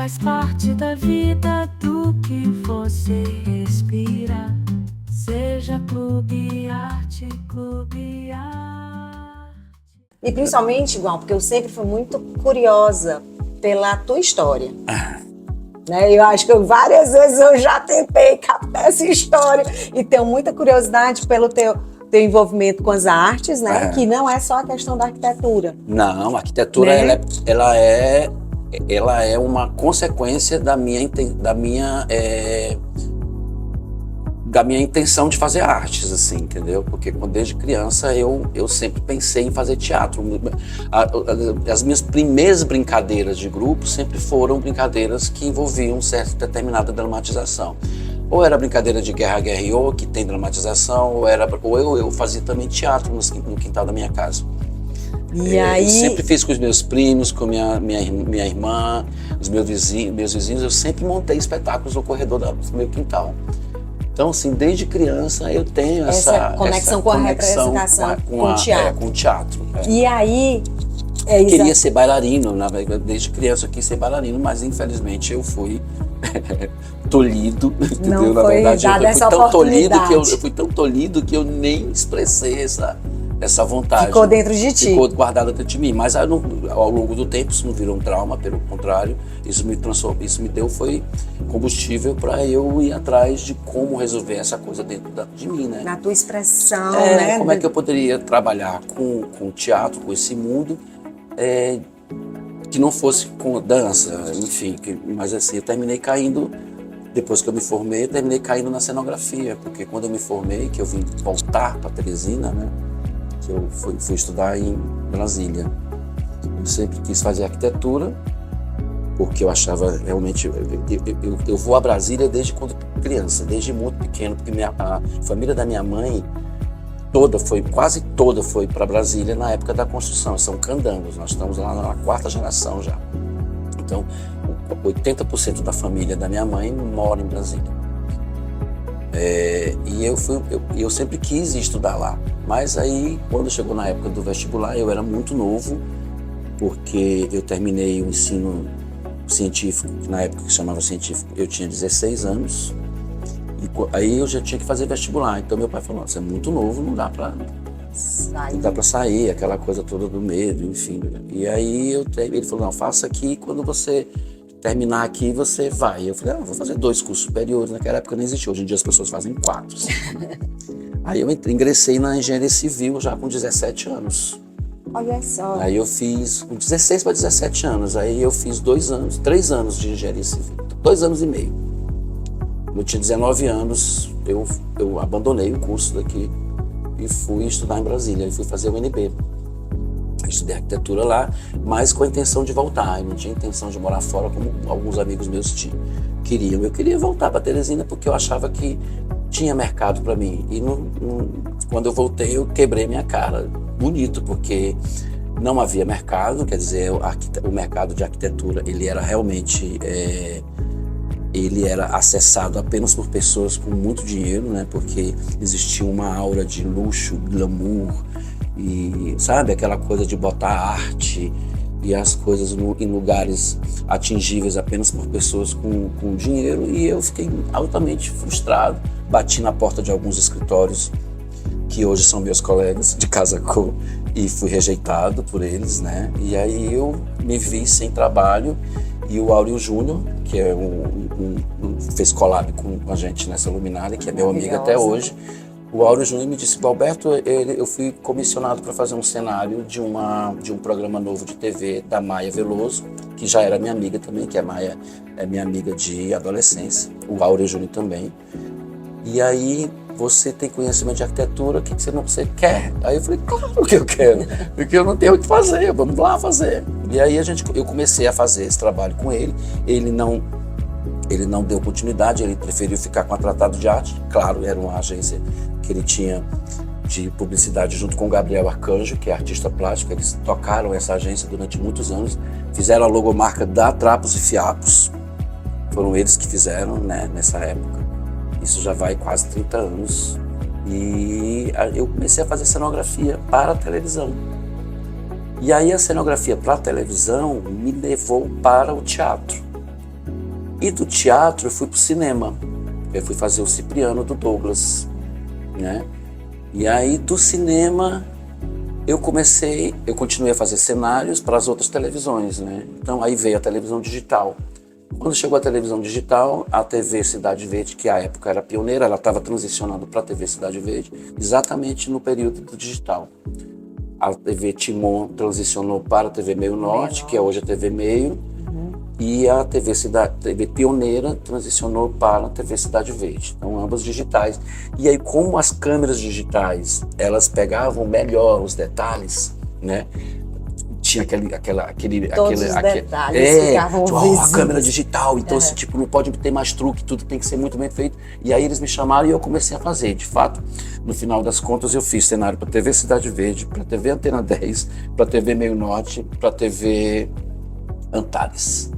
faz parte da vida do que você respira. Seja Clube Arte, Clube Arte. E principalmente, igual, porque eu sempre fui muito curiosa pela tua história. Né? Eu acho que várias vezes eu já tentei captar essa história e tenho muita curiosidade pelo teu envolvimento com as artes, né? Que não é só a questão da arquitetura. Não, a arquitetura, né? ela é uma consequência da minha intenção de fazer artes, assim, entendeu? Porque desde criança eu sempre pensei em fazer teatro. As minhas primeiras brincadeiras de grupo sempre foram brincadeiras que envolviam determinada dramatização. Ou era brincadeira de guerra guerreou, que tem dramatização, ou eu fazia também teatro no quintal da minha casa. E aí... Eu sempre fiz com os meus primos, com minha irmã, os meus vizinhos, eu sempre montei espetáculos no corredor do meu quintal. Então, assim, desde criança eu tenho essa conexão com a representação, com o teatro. E aí... queria ser bailarino, desde criança eu quis ser bailarino, mas infelizmente eu fui tolhido, entendeu? Não Na foi verdade, dada essa oportunidade. Eu fui tão tolhido que eu nem expressei essa vontade. Ficou dentro de ti. Ficou guardada dentro de mim. Mas ao longo do tempo isso não virou um trauma, pelo contrário, isso me deu foi combustível para eu ir atrás de como resolver essa coisa dentro de mim, né? Na tua expressão, né? Como é que eu poderia trabalhar com o teatro, com esse mundo, que não fosse com dança, enfim. Mas assim, eu terminei caindo, depois que eu me formei, eu terminei caindo na cenografia, porque quando eu me formei, que eu vim voltar para Teresina, né? Que eu fui estudar em Brasília. Eu sempre quis fazer arquitetura, porque eu achava realmente... Eu vou a Brasília desde quando criança, desde muito pequeno, porque a família da minha mãe quase toda foi para Brasília na época da construção. São candangos, nós estamos lá na 4ª geração já. Então, 80% da família da minha mãe mora em Brasília. E eu sempre quis estudar lá. Mas aí, quando chegou na época do vestibular, eu era muito novo, porque eu terminei o ensino científico, que na época que chamava científico, eu tinha 16 anos. E aí eu já tinha que fazer vestibular. Então meu pai falou, você é muito novo, não dá pra sair, aquela coisa toda do medo, enfim. E aí ele falou, não, faça aqui, quando você terminar aqui, você vai. Eu falei, vou fazer 2 cursos superiores. Naquela época não existia, hoje em dia as pessoas fazem 4. Aí eu ingressei na engenharia civil já com 17 anos. Olha só. Aí eu fiz, com 16 para 17 anos, aí eu fiz 3 anos de engenharia civil, 2 anos e meio. Eu tinha 19 anos, eu abandonei o curso daqui e fui estudar em Brasília, e fui fazer o UNB. Estudei arquitetura lá, mas com a intenção de voltar. Eu não tinha intenção de morar fora como alguns amigos meus queriam. Eu queria voltar para Teresina porque eu achava que tinha mercado para mim. E quando eu voltei, eu quebrei minha cara bonito, porque não havia mercado, quer dizer, o mercado de arquitetura, ele era realmente... ele era acessado apenas por pessoas com muito dinheiro, né? Porque existia uma aura de luxo, glamour e, sabe, aquela coisa de botar arte e as coisas em lugares atingíveis apenas por pessoas com dinheiro, e eu fiquei altamente frustrado. Bati na porta de alguns escritórios que hoje são meus colegas de Casa Cor e fui rejeitado por eles, né? E aí eu me vi sem trabalho. E o Áureo Júnior, que é fez collab com a gente nessa luminária, que é meu amigo até hoje. O Áureo Júnior me disse, Alberto, eu fui comissionado para fazer um cenário de um programa novo de TV da Maia Veloso, que já era minha amiga também, que a Maia é minha amiga de adolescência, o Áureo Júnior também. E aí, você tem conhecimento de arquitetura, o que você quer? Aí eu falei, claro que eu quero, porque eu não tenho o que fazer, vamos lá fazer. E aí eu comecei a fazer esse trabalho com ele, ele não deu continuidade, ele preferiu ficar com a Tratado de Arte, claro, era uma agência que ele tinha de publicidade junto com o Gabriel Arcanjo, que é artista plástico. Eles tocaram essa agência durante muitos anos, fizeram a logomarca da Trapos e Fiapos, foram eles que fizeram, né, nessa época. Isso já vai quase 30 anos. E eu comecei a fazer cenografia para a televisão. E aí a cenografia para a televisão me levou para o teatro. E do teatro eu fui pro cinema. Eu fui fazer o Cipriano do Douglas, né? E aí do cinema eu continuei a fazer cenários para as outras televisões, né? Então aí veio a televisão digital. Quando chegou a televisão digital, a TV Cidade Verde, que à época era pioneira, ela estava transicionando para a TV Cidade Verde, exatamente no período do digital. A TV Timon transicionou para a TV Meio Norte, que é hoje a TV Meio, e a TV Pioneira transicionou para a TV Cidade Verde. Então, ambas digitais. E aí, como as câmeras digitais, elas pegavam melhor os detalhes, né? Tinha Todos os detalhes ficavam visíveis. A câmera digital, então assim, tipo, não pode ter mais truque, tudo tem que ser muito bem feito. E aí eles me chamaram e eu comecei a fazer. De fato, no final das contas, eu fiz cenário para TV Cidade Verde, para TV Antena 10, para TV Meio Norte, para TV Antares.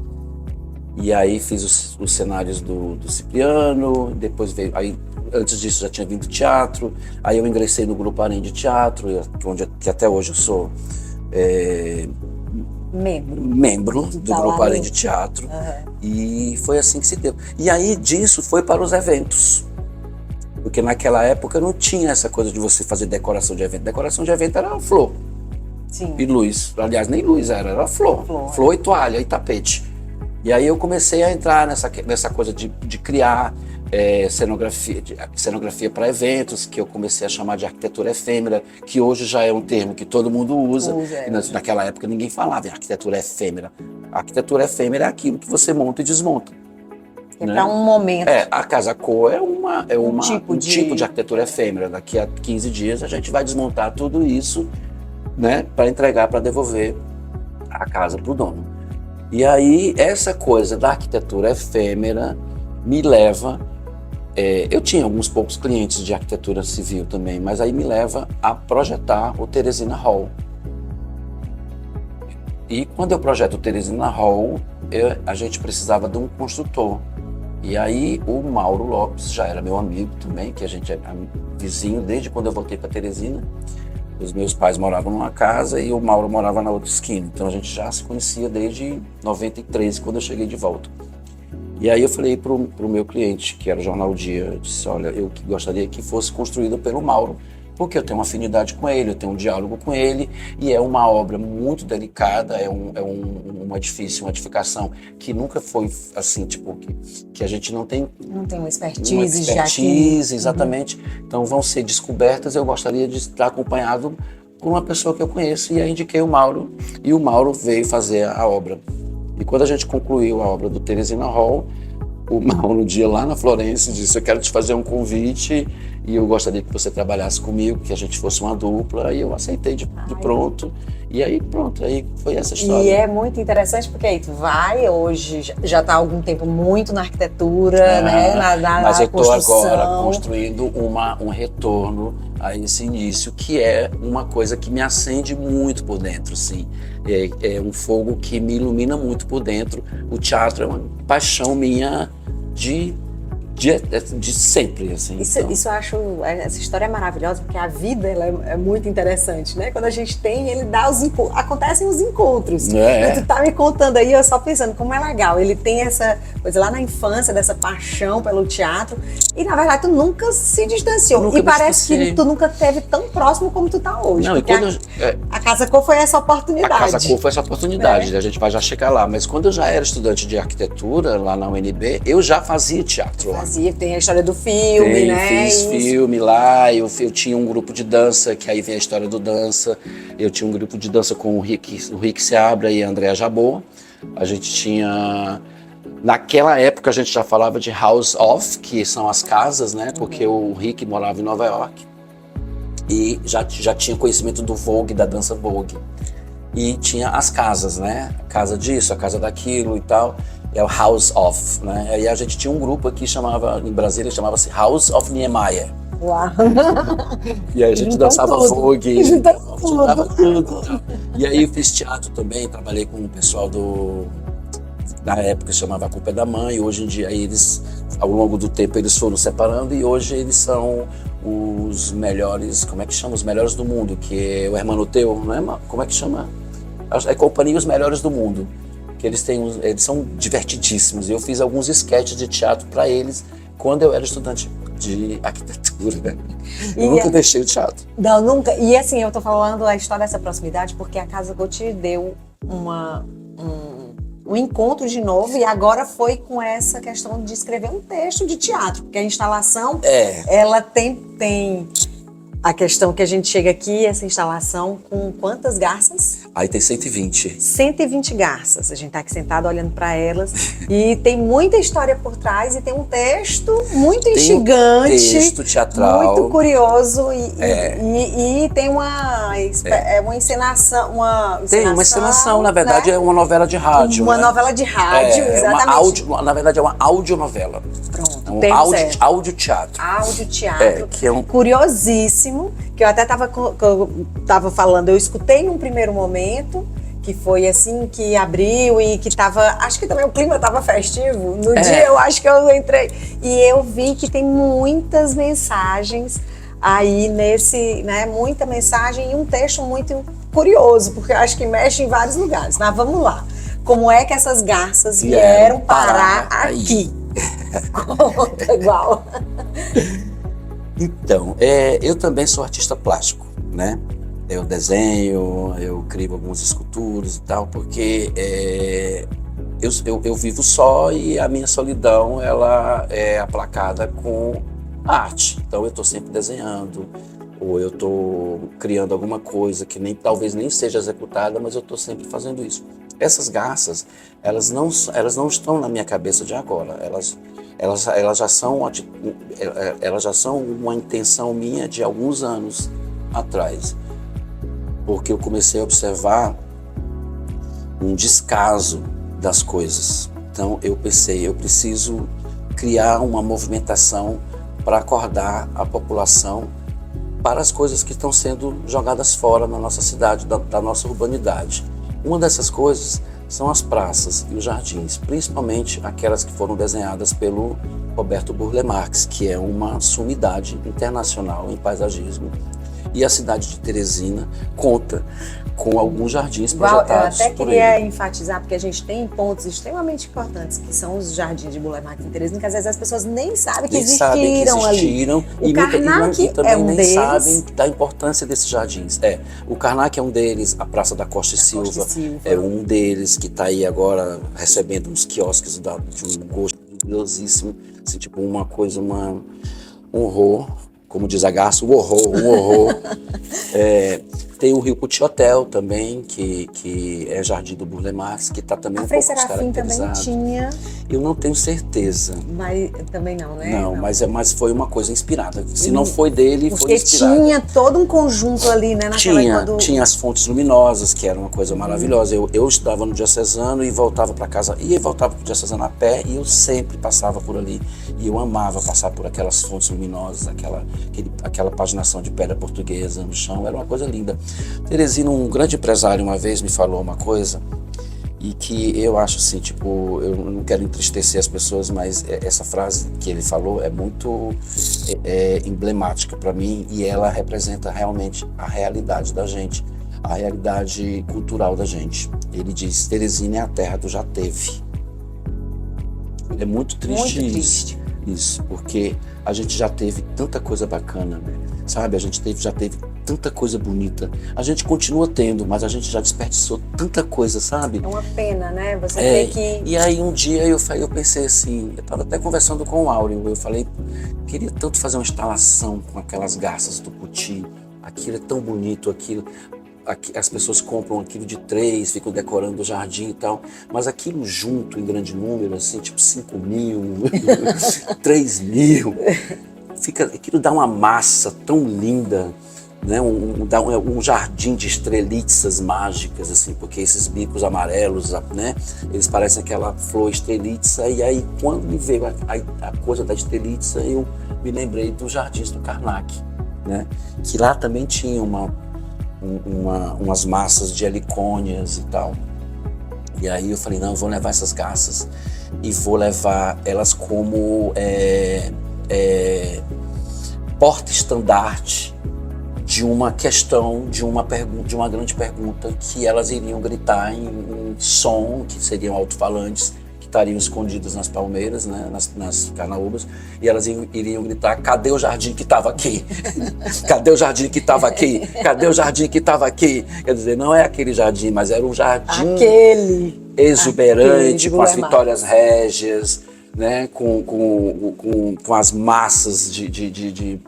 E aí fiz os cenários do Cipriano, depois veio, aí antes disso já tinha vindo teatro, aí eu ingressei no Grupo Arém de Teatro, que até hoje eu sou membro do Grupo Arém de Teatro, e foi assim que se deu. E aí disso foi para os eventos, porque naquela época não tinha essa coisa de você fazer decoração de evento. Decoração de evento era flor. Sim. E luz, aliás nem luz era flor. Flor e toalha e tapete. E aí eu comecei a entrar nessa coisa de criar cenografia para eventos, que eu comecei a chamar de arquitetura efêmera, que hoje já é um termo que todo mundo usa. E naquela época ninguém falava em arquitetura efêmera. A arquitetura efêmera é aquilo que você monta e desmonta. É para um momento. A Casa Cor é um tipo de arquitetura efêmera. Daqui a 15 dias a gente vai desmontar tudo isso, né, para entregar, para devolver a casa para o dono. E aí, essa coisa da arquitetura efêmera me leva... eu tinha alguns poucos clientes de arquitetura civil também, mas aí me leva a projetar o Teresina Hall. E quando eu projeto o Teresina Hall, a gente precisava de um construtor. E aí, o Mauro Lopes já era meu amigo também, que a gente é vizinho desde quando eu voltei para Teresina. Os meus pais moravam numa casa e o Mauro morava na outra esquina. Então a gente já se conhecia desde 93, quando eu cheguei de volta. E aí eu falei pro meu cliente, que era o Jornal Dia, eu disse, olha, eu gostaria que fosse construído pelo Mauro, porque eu tenho uma afinidade com ele, eu tenho um diálogo com ele, e é uma obra muito delicada, é um edifício, uma edificação que nunca foi assim, tipo, que a gente não tem... Não tem uma expertise já aqui. Exatamente. Então vão ser descobertas, eu gostaria de estar acompanhado por uma pessoa que eu conheço, e aí indiquei o Mauro, e o Mauro veio fazer a obra. E quando a gente concluiu a obra do Teresina Hall, o Mauro, no dia lá na Florência, disse, eu quero te fazer um convite e eu gostaria que você trabalhasse comigo, que a gente fosse uma dupla. E eu aceitei de pronto. E aí pronto, aí foi essa história. E é muito interessante porque aí tu vai, hoje já está há algum tempo muito na arquitetura, né? Mas eu estou agora construindo um retorno a esse início, que é uma coisa que me acende muito por dentro, assim. É um fogo que me ilumina muito por dentro. O teatro é uma paixão minha de sempre, assim. Isso eu acho, essa história é maravilhosa, porque a vida ela é muito interessante, né? Quando a gente tem, ele dá acontecem os encontros. E tu tá me contando aí, eu só pensando como é legal. Ele tem essa coisa lá na infância, dessa paixão pelo teatro, e na verdade tu nunca se distanciou. E parece que tu nunca esteve tão próximo como tu tá hoje. Não, a Casa Cor foi essa oportunidade. A Casa Cor foi essa oportunidade, a gente vai já chegar lá. Mas quando eu já era estudante de arquitetura, lá na UNB, eu já fazia teatro lá. Tem a história do filme, né? Fiz filme lá, eu tinha um grupo de dança, que aí vem a história do dança. Eu tinha um grupo de dança com o Rick Seabra e a Andréa Jabor. A gente tinha... Naquela época a gente já falava de house of, que são as casas, né? Porque o Rick morava em Nova York. E já tinha conhecimento do Vogue, da dança Vogue. E tinha as casas, né? A casa disso, a casa daquilo e tal. É o House of, né? Aí a gente tinha um grupo aqui, em Brasília, chamava-se House of Niemeyer. Uau! E aí a gente dançava Vogue, juntava tudo. E aí eu fiz teatro também, trabalhei com o pessoal na época chamava A Culpa é da Mãe. Hoje em dia eles, ao longo do tempo, eles foram separando e hoje eles são os melhores, como é que chama? Os melhores do mundo, que é o Hermanoteu, não é? Como é que chama? É a companhia Os Melhores do Mundo. que eles são divertidíssimos. Eu fiz alguns sketches de teatro para eles quando eu era estudante de arquitetura. Eu nunca deixei o teatro. Não, nunca. E assim, eu tô falando a história dessa proximidade porque a Casa Gautier deu um encontro de novo, e agora foi com essa questão de escrever um texto de teatro, porque a instalação, ela tem a questão que a gente chega aqui, essa instalação, com quantas garças? Aí tem 120. 120 garças. A gente tá aqui sentado olhando para elas e tem muita história por trás, e tem um texto muito instigante, um texto teatral, muito curioso, e tem uma encenação, Tem uma encenação, na verdade, né? É uma novela de rádio. Uma novela de rádio, exatamente. Na verdade, é uma audionovela. Pronto, áudio teatro. Áudio teatro, que é curiosíssimo, que eu até tava falando, eu escutei num primeiro momento, que foi assim, que abriu e que tava, acho que também o clima tava festivo, no dia eu acho que eu entrei, e eu vi que tem muitas mensagens aí nesse, né, muita mensagem e um texto muito curioso, porque eu acho que mexe em vários lugares, mas vamos lá, como é que essas garças vieram parar aqui? Conta igual. Então, eu também sou artista plástico, né? Eu desenho, eu crio algumas esculturas e tal, porque eu vivo só e a minha solidão, ela é aplacada com arte. Então eu estou sempre desenhando, ou eu estou criando alguma coisa que talvez nem seja executada, mas eu estou sempre fazendo isso. Essas garças, elas não estão na minha cabeça de agora, elas já são uma intenção minha de alguns anos atrás, porque eu comecei a observar um descaso das coisas. Então eu pensei, eu preciso criar uma movimentação para acordar a população para as coisas que estão sendo jogadas fora na nossa cidade, da nossa urbanidade. Uma dessas coisas são as praças e os jardins, principalmente aquelas que foram desenhadas pelo Roberto Burle Marx, que é uma sumidade internacional em paisagismo. E a cidade de Teresina conta com alguns jardins projetados. Eu até queria enfatizar, porque a gente tem pontos extremamente importantes, que são os jardins de Burle Marx em Teresina, que às vezes as pessoas nem sabem que existiram ali. E Karnak também é um nem deles. sabem da importância desses jardins. O Karnak é um deles, a Praça da Costa e Silva é um deles, que está aí agora recebendo uns quiosques de um gosto deliciosíssimo, assim, tipo uma coisa, um horror, como diz a Garça, um horror. Tem o Rio Puti Hotel também, que é jardim do Burle Marx, que está também um pouco descaracterizado. Também tinha. Eu não tenho certeza. Mas também não, né? Não, mas foi uma coisa inspirada. Se não foi dele, foi inspirado. Porque tinha todo um conjunto ali, né? Tinha as fontes luminosas, que era uma coisa maravilhosa. Eu estudava no Diocesano e voltava para casa, e voltava para o Diocesano a pé, e eu sempre passava por ali. E eu amava passar por aquelas fontes luminosas, aquela paginação de pedra portuguesa no chão, era uma coisa linda. Teresina, um grande empresário, uma vez me falou uma coisa, e que eu acho assim, tipo, eu não quero entristecer as pessoas, mas essa frase que ele falou é muito emblemática para mim, e ela representa realmente a realidade da gente, a realidade cultural da gente. Ele diz: Teresina é a terra do já teve. É muito triste isso, porque a gente já teve tanta coisa bacana, sabe? A gente já teve tanta coisa bonita. A gente continua tendo, mas a gente já desperdiçou tanta coisa, sabe? É uma pena, né? Você tem que... E aí um dia eu pensei assim, eu estava até conversando com o Áureo, eu falei, queria tanto fazer uma instalação com aquelas garças do Puti, aquilo é tão bonito, aquilo... As pessoas compram aquilo de 3, ficam decorando o jardim e tal, mas aquilo junto em grande número, assim, tipo 5.000, 3.000, aquilo dá uma massa tão linda, né? Um jardim de estrelitzas mágicas, assim, porque esses bicos amarelos, né? Eles parecem aquela flor estrelitza, e aí quando me veio a coisa da estrelitza, eu me lembrei dos jardins do Karnak, né? Que lá também tinha umas massas de helicônias e tal. E aí eu falei, não, eu vou levar essas garças e vou levar elas como porta-estandarte de uma questão, de uma pergunta, de uma grande pergunta que elas iriam gritar em som, que seriam alto-falantes, que estariam escondidos nas palmeiras, né, nas carnaúbas, e elas iriam gritar: cadê o jardim que estava aqui? Cadê o jardim que estava aqui? Cadê o jardim que estava aqui? Quer dizer, não é aquele jardim, mas era um jardim exuberante, com as vitórias régias, né, com as massas de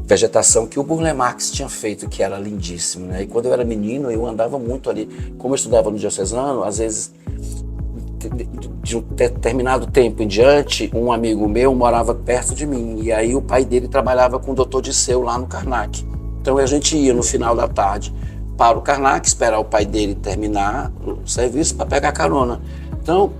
vegetação que o Burle Marx tinha feito, que era lindíssimo, né? E quando eu era menino, eu andava muito ali. Como eu estudava no Diocesano, às vezes, de um determinado tempo em diante, um amigo meu morava perto de mim, e aí o pai dele trabalhava com o Dr. Disseu lá no Karnak. Então a gente ia no final da tarde para o Karnak, esperar o pai dele terminar o serviço para pegar carona. Então,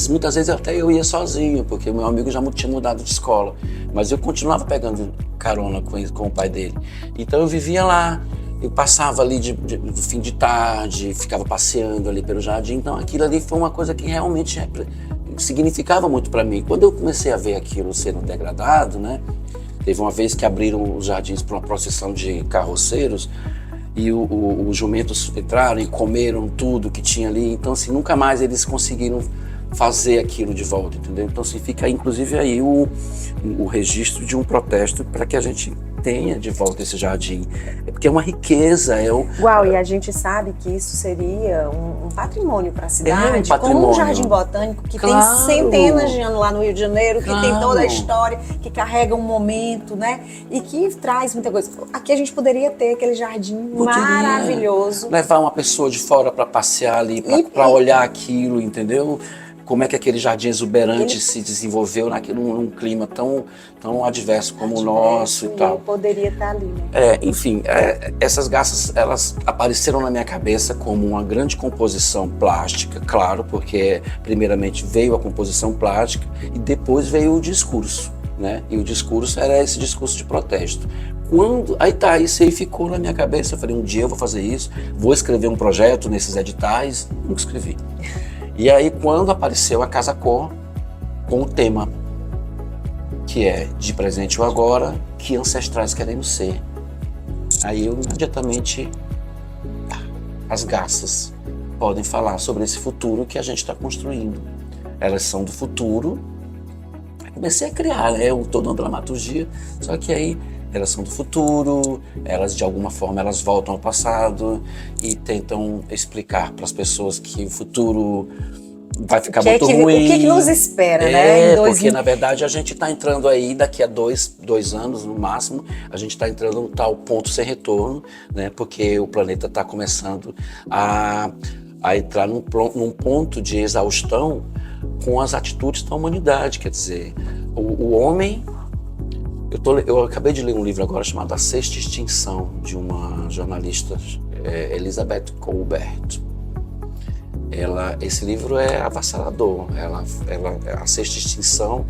muitas vezes até eu ia sozinho, porque o meu amigo já tinha mudado de escola, mas eu continuava pegando carona com o pai dele. Então eu vivia lá, eu passava ali do fim de tarde, ficava passeando ali pelo jardim. Então aquilo ali foi uma coisa que realmente significava muito para mim. Quando eu comecei a ver aquilo sendo degradado, né, teve uma vez que abriram os jardins para uma procissão de carroceiros, e os jumentos entraram e comeram tudo que tinha ali. Então assim, nunca mais eles conseguiram fazer aquilo de volta, entendeu? Então assim, fica inclusive aí o registro de um protesto para que a gente tenha de volta esse jardim. É porque é uma riqueza, Uau, e a gente sabe que isso seria um patrimônio para a cidade, patrimônio. Como o Jardim Botânico, que tem Claro. centenas de anos lá no Rio de Janeiro, que Claro. tem toda a história, que carrega um momento, né? E que traz muita coisa. Aqui a gente poderia ter aquele jardim maravilhoso. Levar uma pessoa de fora para passear ali, para olhar aquilo, entendeu? Como é que aquele jardim exuberante se desenvolveu num clima tão adverso como o nosso e tal. Poderia estar ali, né? Enfim, essas garças, elas apareceram na minha cabeça como uma grande composição plástica, claro, porque primeiramente veio a composição plástica e depois veio o discurso, né? E o discurso era esse discurso de protesto. Isso aí ficou na minha cabeça. Eu falei, um dia eu vou fazer isso, vou escrever um projeto nesses editais. Nunca escrevi. E aí, quando apareceu a Casa Cor, com o tema, que é de presente ou agora, que ancestrais queremos ser. Aí eu imediatamente, as garças podem falar sobre esse futuro que a gente está construindo. Elas são do futuro. Comecei a criar, né, toda uma dramaturgia, só que aí elas são do futuro, elas de alguma forma elas voltam ao passado e tentam explicar para as pessoas que o futuro vai ficar muito ruim. O que nos espera, né? Porque na verdade a gente está entrando aí, daqui a dois anos no máximo, a gente está entrando num tal ponto sem retorno, né? Porque o planeta está começando a entrar num ponto de exaustão com as atitudes da humanidade. Quer dizer, o homem... Eu acabei de ler um livro agora chamado A Sexta Extinção, de uma jornalista, Elizabeth Colbert. Esse livro é avassalador. A Sexta Extinção,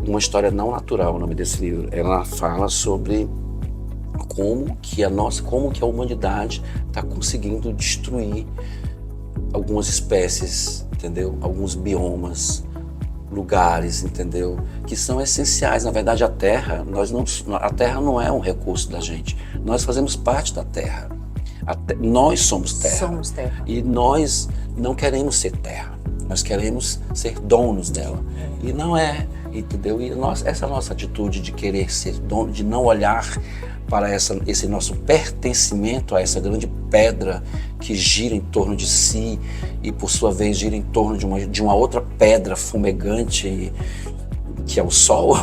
uma história não natural, o nome desse livro. Ela fala sobre como que a humanidade está conseguindo destruir algumas espécies, entendeu? Alguns biomas, lugares, entendeu? Que são essenciais. Na verdade, a Terra não é um recurso da gente. Nós fazemos parte da Terra. Nós somos Terra. Somos Terra. E nós não queremos ser Terra. Nós queremos ser donos dela. E não é, entendeu? E essa nossa atitude de querer ser dono, de não olhar para esse nosso pertencimento a essa grande pedra que gira em torno de si e, por sua vez, gira em torno de uma outra pedra fumegante, que é o Sol,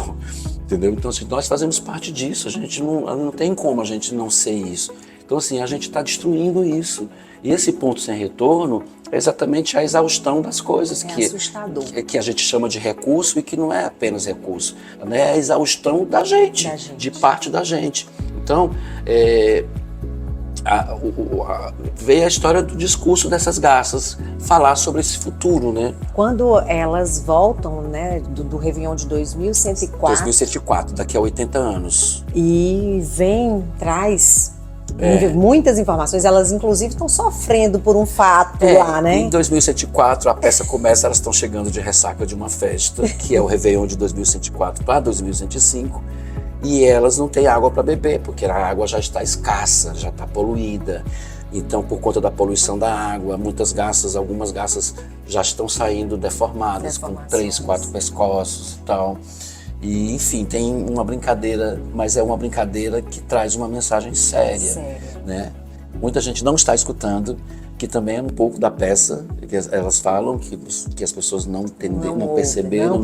entendeu? Então, assim, nós fazemos parte disso, a gente não tem como a gente não ser isso. Então, assim, a gente está destruindo isso. E esse ponto sem retorno é exatamente a exaustão das coisas, que a gente chama de recurso e que não é apenas recurso, né? É a exaustão da gente, de parte da gente. Então, veio a história do discurso dessas garças falar sobre esse futuro, né? Quando elas voltam, né, do Réveillon de 2104, daqui a 80 anos. E traz muitas informações, elas inclusive estão sofrendo por um fato lá, né? Em 2104 a peça começa, elas estão chegando de ressaca de uma festa, que é o Réveillon de 2104 para 2105, e elas não têm água para beber, porque a água já está escassa, já está poluída. Então, por conta da poluição da água, algumas garças já estão saindo deformadas, com 3, 4 pescoços e tal. E, enfim, tem uma brincadeira, mas é uma brincadeira que traz uma mensagem séria, né? Muita gente não está escutando, que também é um pouco da peça, que elas falam que as pessoas não perceberam.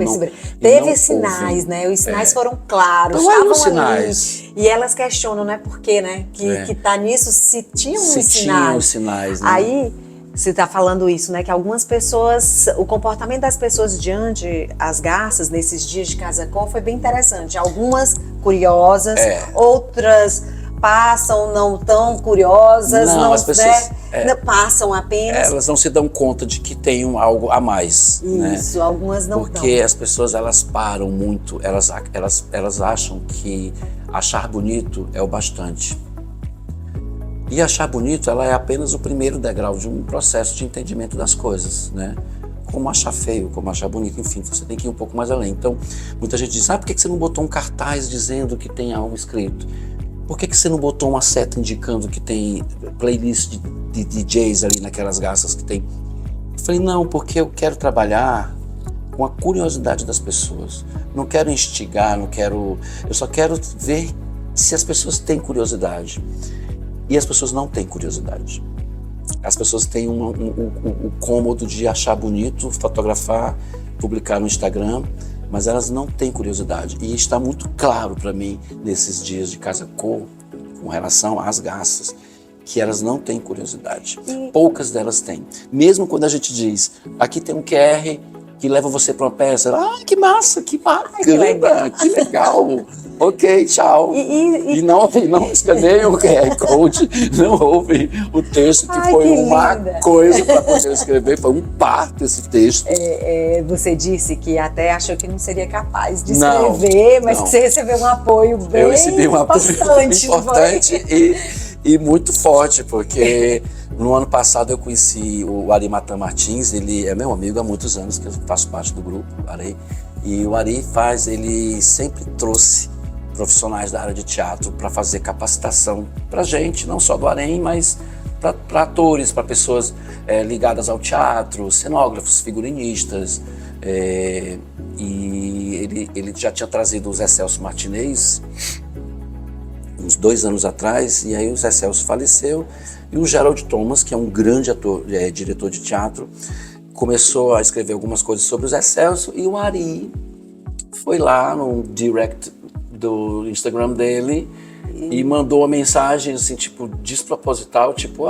Teve sinais, né? Os sinais foram claros, então, estavam os sinais. ali. E elas questionam, né? Por quê, né? Que tá nisso, se tinham os sinais. Tinham os sinais, né? Aí, você está falando isso, né? Que algumas pessoas, o comportamento das pessoas diante as garças nesses dias de Casa-Cor foi bem interessante. Algumas curiosas, outras passam não tão curiosas, não as pessoas passam apenas. Elas não se dão conta de que tem algo a mais. Isso, né? algumas não Porque as pessoas, elas param muito, elas acham que achar bonito é o bastante. E achar bonito, ela é apenas o primeiro degrau de um processo de entendimento das coisas, né? Como achar feio, como achar bonito, enfim, você tem que ir um pouco mais além. Então, muita gente diz, por que você não botou um cartaz dizendo que tem algo escrito? Por que você não botou uma seta indicando que tem playlist de DJs ali naquelas garças que tem? Eu falei, não, porque eu quero trabalhar com a curiosidade das pessoas. Não quero instigar, eu só quero ver se as pessoas têm curiosidade. E as pessoas não têm curiosidade. As pessoas têm o cômodo de achar bonito, fotografar, publicar no Instagram, mas elas não têm curiosidade. E está muito claro para mim, nesses dias de Casa-Cor, com relação às garças, que elas não têm curiosidade. Poucas delas têm. Mesmo quando a gente diz, aqui tem um QR que leva você para uma peça, que massa, que bacana, que legal. Ok, tchau. E não escaneiem o QR Code, não ouvem o texto, que foi uma coisa para poder escrever, foi um parto esse texto. Você disse que até achou que não seria capaz de escrever, mas que você recebeu um apoio bem Eu recebi um apoio importante e muito forte, porque no ano passado eu conheci o Ari Matan Martins, ele é meu amigo há muitos anos, que eu faço parte do grupo, Ari, e o Ari ele sempre trouxe profissionais da área de teatro para fazer capacitação para gente, não só do Arém, mas para atores, para pessoas ligadas ao teatro, cenógrafos, figurinistas. E ele já tinha trazido o Zé Celso Martinez uns 2 anos atrás, e aí o Zé Celso faleceu, e o Gerald Thomas, que é um grande ator, diretor de teatro, começou a escrever algumas coisas sobre o Zé Celso, e o Ari foi lá no direct do Instagram dele e mandou uma mensagem assim, tipo, desproposital, tipo,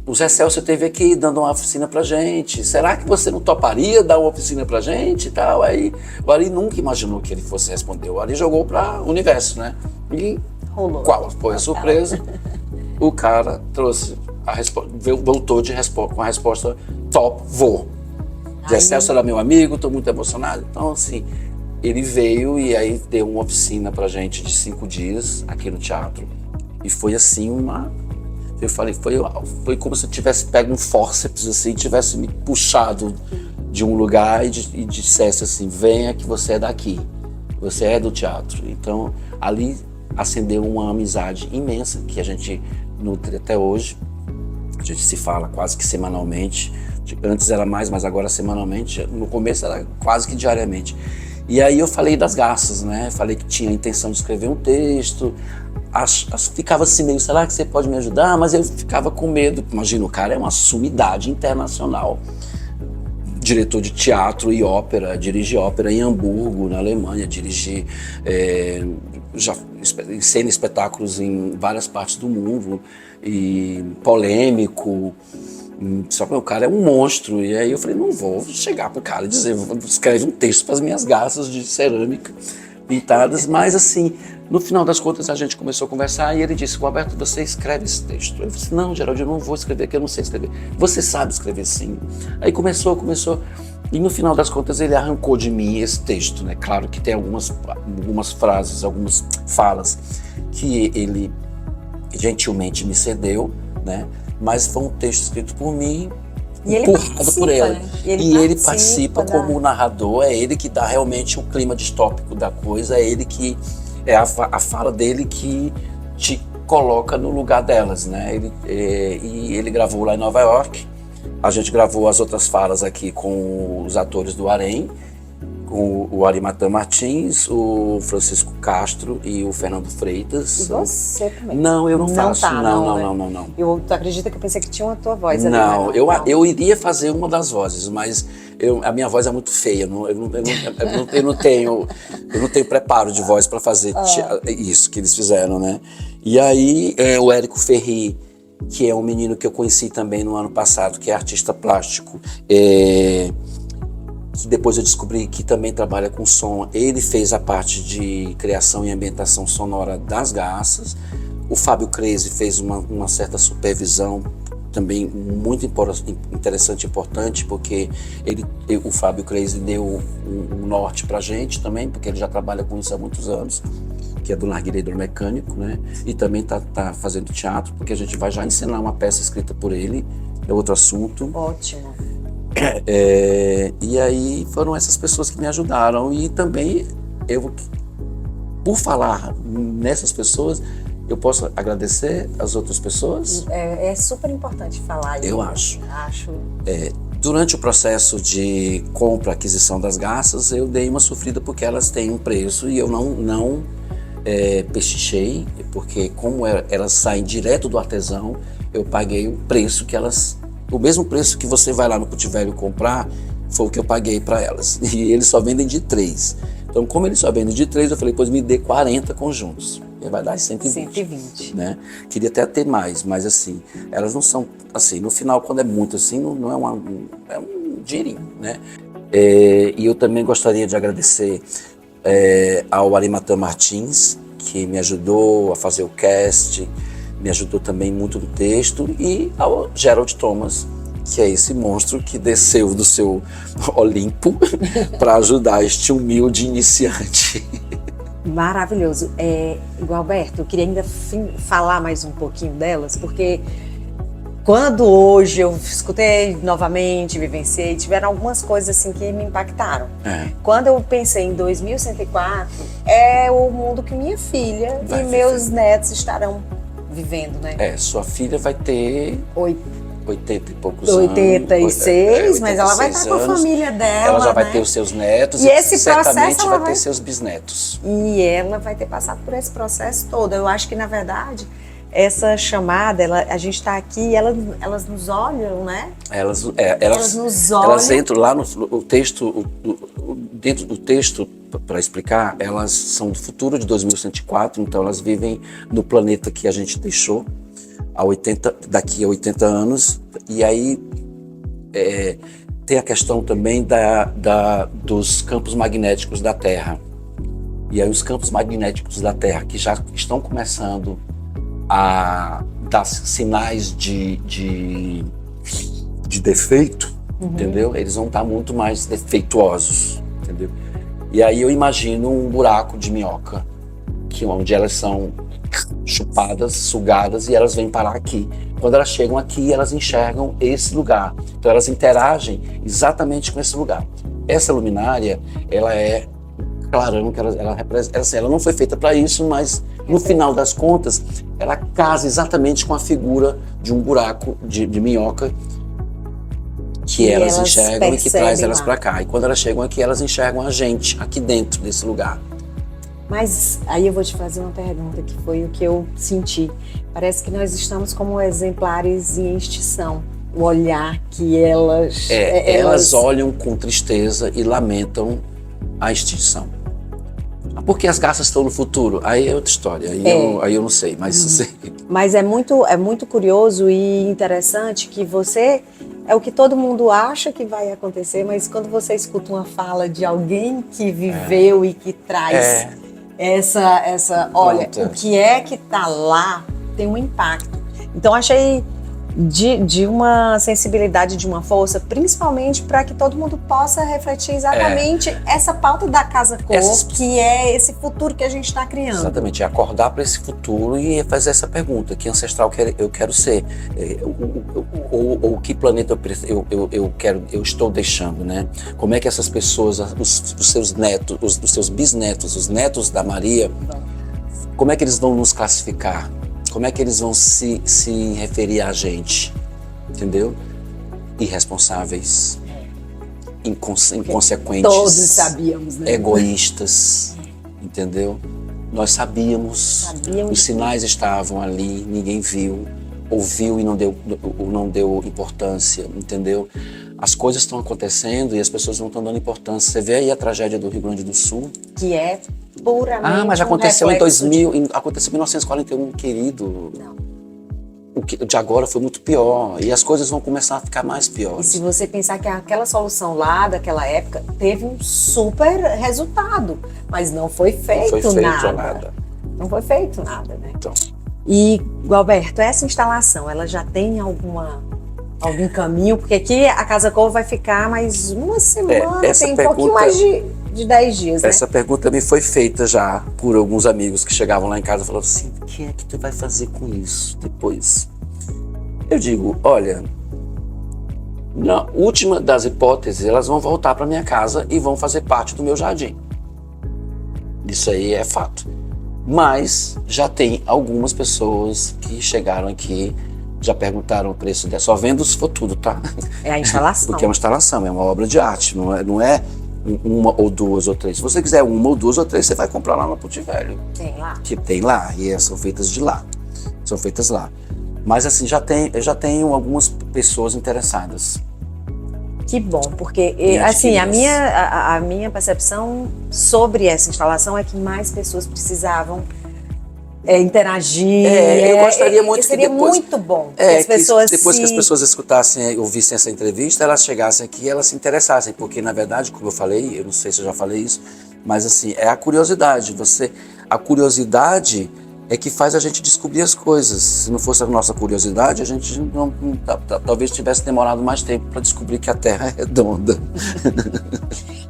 o Zé Celso esteve aqui dando uma oficina pra gente, será que você não toparia dar uma oficina pra gente e tal? Aí o Ari nunca imaginou que ele fosse responder, o Ari jogou pra universo, né? E rolou. Qual foi a surpresa? O cara trouxe voltou com a resposta top, vou. Zé Celso era meu amigo, tô muito emocionado. Então, assim, ele veio e aí deu uma oficina pra gente de 5 dias aqui no teatro. E foi assim eu falei, foi como se eu tivesse pego um fórceps assim, tivesse me puxado de um lugar e dissesse assim, venha que você é daqui, você é do teatro. Então, ali acendeu uma amizade imensa que a gente nutre até hoje. A gente se fala quase que semanalmente. Antes era mais, mas agora semanalmente. No começo era quase que diariamente. E aí eu falei das garças, né? Falei que tinha a intenção de escrever um texto. Ficava assim meio, será que você pode me ajudar? Mas eu ficava com medo. Imagina, o cara é uma sumidade internacional. Diretor de teatro e ópera, dirige ópera em Hamburgo, na Alemanha, dirige já encena espetáculos em várias partes do mundo, e polêmico. Só que o cara é um monstro, e aí eu falei, não vou chegar pro cara e dizer, escreve um texto para as minhas garças de cerâmica pintadas, mas assim, no final das contas a gente começou a conversar e ele disse, Roberto, você escreve esse texto. Eu disse, não, Geraldo, eu não vou escrever, porque eu não sei escrever. Você sabe escrever sim. Aí começou, e no final das contas ele arrancou de mim esse texto, né? Claro que tem algumas frases, algumas falas que ele gentilmente me cedeu, né? Mas foi um texto escrito por mim, empurrado por ele. Né? E ele participa como narrador, é ele que dá realmente o clima distópico da coisa, é ele que é a fala dele que te coloca no lugar delas, né? E ele gravou lá em Nova York. A gente gravou as outras falas aqui com os atores do Harém, com o Arimatã Martins, o Francisco Castro e o Fernando Freitas. E você também? Não, eu não faço. Tá, Não. Tu acredita que eu pensei que tinha uma tua voz ali? Não, eu iria fazer uma das vozes, mas a minha voz é muito feia. Eu não tenho preparo de voz para fazer isso que eles fizeram, né? E aí o Érico Ferri, que é um menino que eu conheci também no ano passado, que é artista plástico, que depois eu descobri que também trabalha com som. Ele fez a parte de criação e ambientação sonora das garças. O Fábio Crazy fez uma certa supervisão também muito interessante e importante, porque o Fábio Crazy deu um norte pra gente também, porque ele já trabalha com isso há muitos anos, que é do Narguilé Hidromecânico, né? E também tá fazendo teatro, porque a gente vai já ensinar uma peça escrita por ele, é outro assunto. Ótimo. E aí foram essas pessoas que me ajudaram, e também por falar nessas pessoas, eu posso agradecer as outras pessoas? É super importante falar isso. Eu acho. Acho. Durante o processo de compra, aquisição das garças, eu dei uma sofrida porque elas têm um preço e eu não pechichei, porque como elas saem direto do artesão, eu paguei o preço que elas... O mesmo preço que você vai lá no Puti-Velho comprar, foi o que eu paguei para elas. E eles só vendem de 3. Então, como eles só vendem de 3, eu falei, pois me dê 40 conjuntos. E vai dar 120. Né? Queria até ter mais, mas assim, elas não são assim. No final, quando é muito assim, não é um dinheirinho, né? E eu também gostaria de agradecer ao Arimatã Martins, que me ajudou a fazer o cast, me ajudou também muito no texto, e ao Gerald Thomas, que é esse monstro que desceu do seu Olimpo para ajudar este humilde iniciante. Maravilhoso. Alberto, eu queria ainda falar mais um pouquinho delas, porque quando hoje eu escutei novamente, vivenciei, tiveram algumas coisas assim que me impactaram. Quando eu pensei em 2104, é o mundo que minha filha e meus netos estarão vivendo, né? Sua filha vai ter 80 e poucos 86, anos. mas ela vai estar com a família dela. Ela já vai né? ter os seus netos e esse certamente processo vai ter seus bisnetos. E ela vai ter passado por esse processo todo. Eu acho que, na verdade, essa chamada, a gente está aqui, elas nos olham, né? Elas nos olham. Elas entram lá no texto, dentro do texto, para explicar, elas são do futuro de 2104, então elas vivem no planeta que a gente deixou daqui a 80 anos. E aí tem a questão também dos campos magnéticos da Terra. E aí os campos magnéticos da Terra, que já estão começando a dar sinais de defeito, entendeu? Eles vão estar muito mais defeituosos, entendeu? E aí eu imagino um buraco de minhoca, onde elas são chupadas, sugadas, e elas vêm parar aqui. Quando elas chegam aqui, elas enxergam esse lugar. Então elas interagem exatamente com esse lugar. Essa luminária, ela é clarão, que ela não foi feita para isso, mas no final das contas, ela casa exatamente com a figura de um buraco de minhoca que elas enxergam e que traz elas para cá. E quando elas chegam aqui, elas enxergam a gente aqui dentro desse lugar. Mas aí eu vou te fazer uma pergunta, que foi o que eu senti. Parece que nós estamos como exemplares em extinção. O olhar que elas olham com tristeza e lamentam a extinção. Porque as garças estão no futuro, aí é outra história, aí eu não sei, mas... Mas é muito curioso e interessante que é o que todo mundo acha que vai acontecer, mas quando você escuta uma fala de alguém que viveu e que traz olha, o que é que tá lá tem um impacto. Então achei de uma sensibilidade, de uma força, principalmente para que todo mundo possa refletir exatamente essa pauta da casa-cor, que é esse futuro que a gente está criando. Exatamente, é acordar para esse futuro e fazer essa pergunta: que ancestral eu quero ser? Ou que planeta eu estou deixando, né? Como é que essas pessoas, os seus netos, os seus bisnetos, os netos da Maria, como é que eles vão nos classificar? Como é que eles vão se referir a gente? Entendeu? Irresponsáveis, inconsequentes. Todos sabíamos, né? Egoístas, entendeu? Nós sabíamos, os sinais estavam ali, ninguém viu, ouviu e não deu importância, entendeu? As coisas estão acontecendo e as pessoas não estão dando importância. Você vê aí a tragédia do Rio Grande do Sul. Que é puramente mas aconteceu em reflexo 2000, aconteceu em 1941, querido. Não. O de agora foi muito pior e as coisas vão começar a ficar mais E piores. se você pensar que aquela solução lá daquela época teve um super resultado, mas não foi feito nada. Não foi feito nada, né? Então. E, Gualberto, essa instalação, ela já tem algum caminho? Porque aqui a Casa Cor vai ficar mais uma semana, tem um pouquinho mais de 10 dias, né? Essa pergunta me foi feita já por alguns amigos que chegavam lá em casa e falavam assim: o que é que tu vai fazer com isso depois? Eu digo: olha, na última das hipóteses, elas vão voltar para minha casa e vão fazer parte do meu jardim. Isso aí é fato. Mas já tem algumas pessoas que chegaram aqui, já perguntaram o preço dessa. Só vendo se for tudo, tá? É a instalação. Porque é uma instalação, é uma obra de arte, não é uma ou duas ou três. Se você quiser uma ou duas ou três, você vai comprar lá no Puti Velho. Tem lá? Que tem lá, e são feitas de lá. São feitas lá. Mas assim, eu já tenho algumas pessoas interessadas. Que bom, porque assim, a minha percepção sobre essa instalação é que mais pessoas precisavam interagir. Eu gostaria muito seria que depois, muito bom que as pessoas depois que as pessoas escutassem, ouvissem essa entrevista, elas chegassem aqui e elas se interessassem, porque na verdade, como eu falei, eu não sei se eu já falei isso, mas assim, é a curiosidade. A curiosidade é que faz a gente descobrir as coisas. Se não fosse a nossa curiosidade, a gente talvez tivesse demorado mais tempo para descobrir que a Terra é redonda.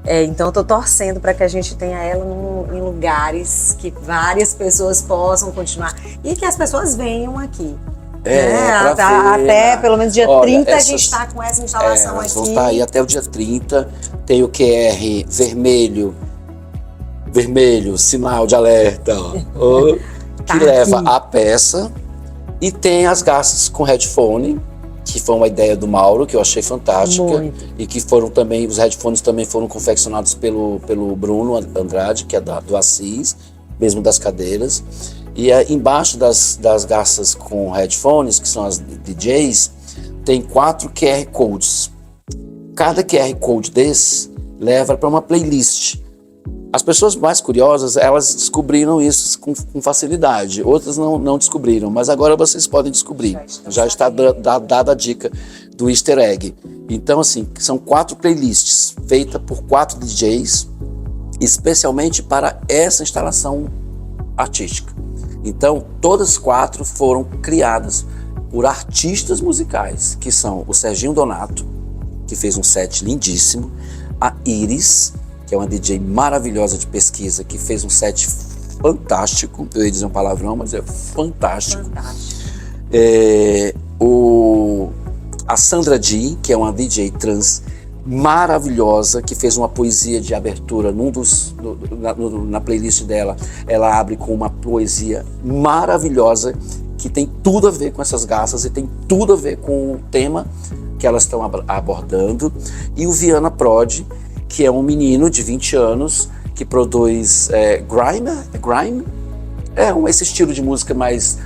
Então eu tô torcendo para que a gente tenha ela em lugares que várias pessoas possam continuar e que as pessoas venham aqui. Até pelo menos dia 30 a gente está com essa instalação aqui. Vão estar aí até o dia 30. Tem o QR vermelho, sinal de alerta, que leva a peça, e tem as garças com headphone, que foi uma ideia do Mauro, que eu achei fantástica. Muito. E que foram também, os headphones também foram confeccionados pelo Bruno Andrade, que é do Assis, mesmo das cadeiras. E embaixo das garças com headphones, que são as DJs, tem 4 QR Codes. Cada QR Code desse leva para uma playlist. As pessoas mais curiosas, elas descobriram isso com facilidade. Outras não descobriram, mas agora vocês podem descobrir. Já está dada a dica do easter egg. Então, assim, são 4 playlists feitas por 4 DJs, especialmente para essa instalação artística. Então, todas 4 foram criadas por artistas musicais, que são o Serginho Donato, que fez um set lindíssimo, a Iris, que é uma DJ maravilhosa de pesquisa, que fez um set fantástico. Eu ia dizer um palavrão, mas é fantástico. A Sandra D, que é uma DJ trans maravilhosa, que fez uma poesia de abertura na playlist dela. Ela abre com uma poesia maravilhosa, que tem tudo a ver com essas garças e tem tudo a ver com o tema que elas estão abordando. E o Viana Prod, que é um menino de 20 anos que produz grime? Esse estilo de música mais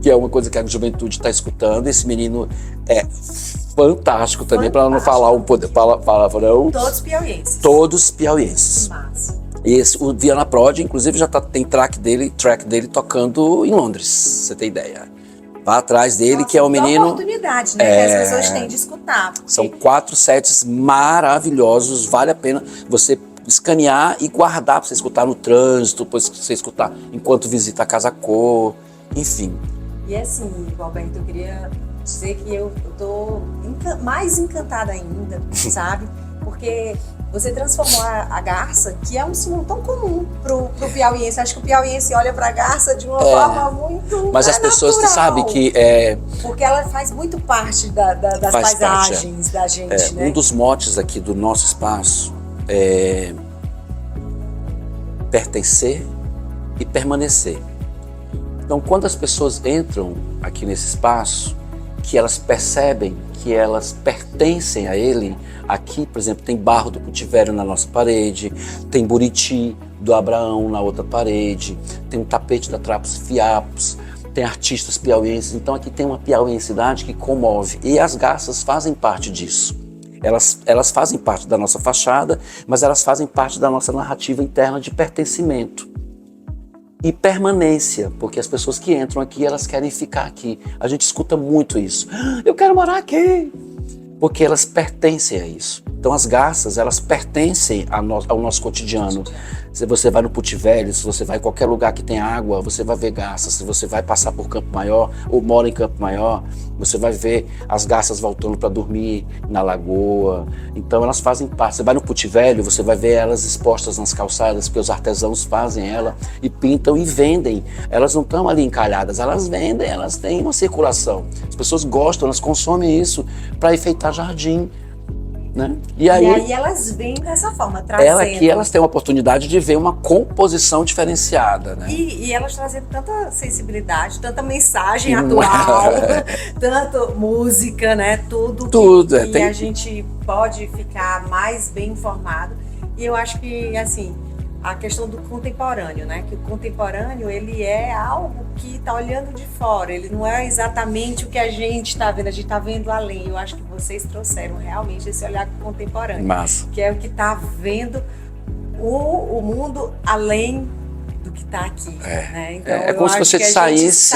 que é uma coisa que a juventude está escutando. Esse menino é fantástico também, para não falar um palavrão. Todos piauienses. Todos piauienses. Massa. O Viana Prod, inclusive, já tem track dele tocando em Londres, você tem ideia. Vá atrás dele, que é um menino... oportunidade, né? Que as pessoas têm de escutar. São 4 sets maravilhosos, vale a pena você escanear e guardar para você escutar no trânsito, depois você escutar enquanto visita a Casa Cor, enfim. E assim, Alberto, eu queria dizer que eu tô mais encantada ainda, sabe? Porque você transformou a garça, que é um símbolo tão comum pro piauiense. Acho que o piauiense olha pra garça de uma forma muito Mas as pessoas que sabem que porque ela faz muito parte das paisagens da gente, né? Um dos motes aqui do nosso espaço é pertencer e permanecer. Então, quando as pessoas entram aqui nesse espaço, que elas percebem que elas pertencem a ele, aqui, por exemplo, tem barro do Putivério na nossa parede, tem buriti do Abraão na outra parede, tem um tapete da Trapos Fiapos, tem artistas piauienses. Então aqui tem uma piauiensidade que comove, e as garças fazem parte disso. Elas fazem parte da nossa fachada, mas elas fazem parte da nossa narrativa interna de pertencimento e permanência, porque as pessoas que entram aqui, elas querem ficar aqui. A gente escuta muito isso. Eu quero morar aqui, porque elas pertencem a isso. Então as garças, elas pertencem ao nosso cotidiano. Se você vai no Putivelho, se você vai em qualquer lugar que tem água, você vai ver garças. Se você vai passar por Campo Maior ou mora em Campo Maior, você vai ver as garças voltando para dormir na lagoa. Então elas fazem parte. Você vai no Putivelho, você vai ver elas expostas nas calçadas, porque os artesãos fazem ela e pintam e vendem. Elas não estão ali encalhadas, elas vendem, elas têm uma circulação. As pessoas gostam, elas consomem isso para enfeitar jardim. Né? E aí elas vêm dessa forma, trazendo. Aqui elas têm a oportunidade de ver uma composição diferenciada, né? E elas trazendo tanta sensibilidade, tanta mensagem atual, tanto música, né? Tudo que a gente pode ficar mais bem informado. E eu acho que, assim, a questão do contemporâneo, né? Que o contemporâneo, ele é algo que está olhando de fora, ele não é exatamente o que a gente está vendo, a gente está vendo além. Eu acho que vocês trouxeram realmente esse olhar contemporâneo. Massa. Que é o que está vendo o mundo além do que está aqui. Né? Então, é como se você saísse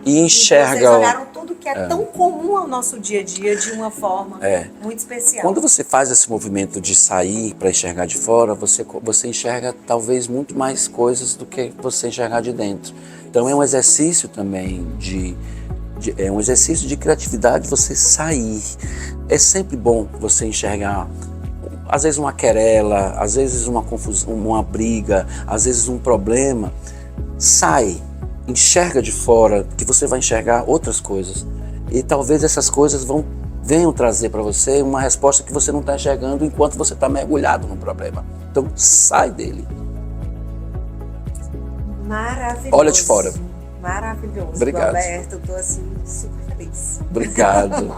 e enxerga. E vocês olharam tudo que é tão comum ao nosso dia a dia de uma forma muito especial. Quando você faz esse movimento de sair para enxergar de fora, você enxerga talvez muito mais coisas do que você enxergar de dentro. Então é um exercício também é um exercício de criatividade você sair. É sempre bom você enxergar, às vezes uma querela, às vezes uma confusão, uma briga, às vezes um problema. Sai, enxerga de fora, que você vai enxergar outras coisas. E talvez essas coisas venham trazer para você uma resposta que você não está enxergando enquanto você está mergulhado no problema. Então sai dele. Maravilhoso. Olha de fora. Maravilhoso. Obrigado. Alberto, eu tô assim super feliz. Obrigado.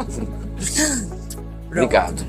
Obrigado.